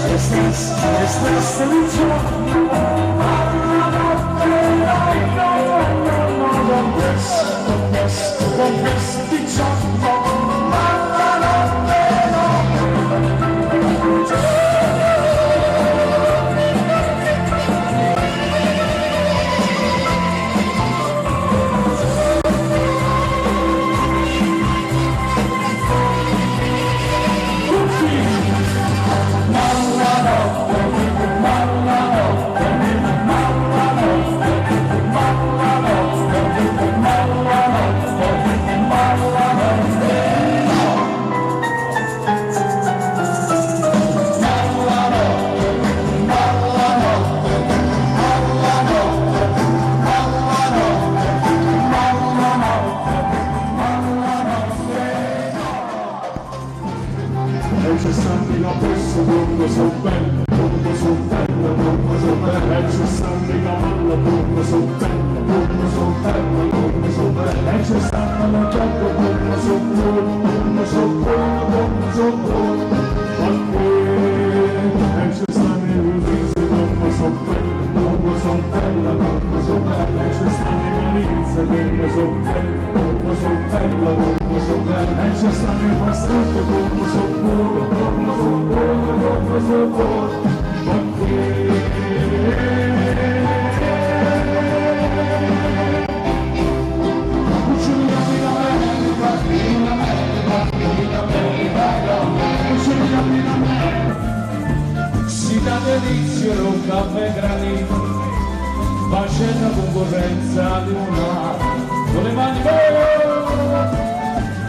Stessa di giorno, alla notte, confesso di giorno, alla notte, c'è sangue la posso, come so bella, come so bella, come so bella, c'è sangue la malla, come so bella, come so bella, come so bella, c'è sangue la giacca, come so buono, come so buono, come so buono, ma c'è sangue il viso, come so bella, come so bella, come so bella, c'è sangue malizia, come so bella, come so bella, come so bella, c'è sangue passato, come so buono, come so buono, come so buono, si dà delizio in un caffè granito, facendo concorrenza di una con le mani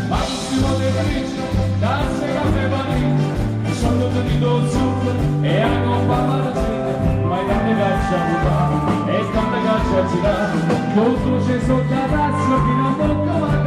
massimo delizio, da sera me vanito, sono tenuto zucchero e a non parlare di ma tante caccia a buttare e tante caccia a girare, tutto c'è sotto la tazza fino a bocca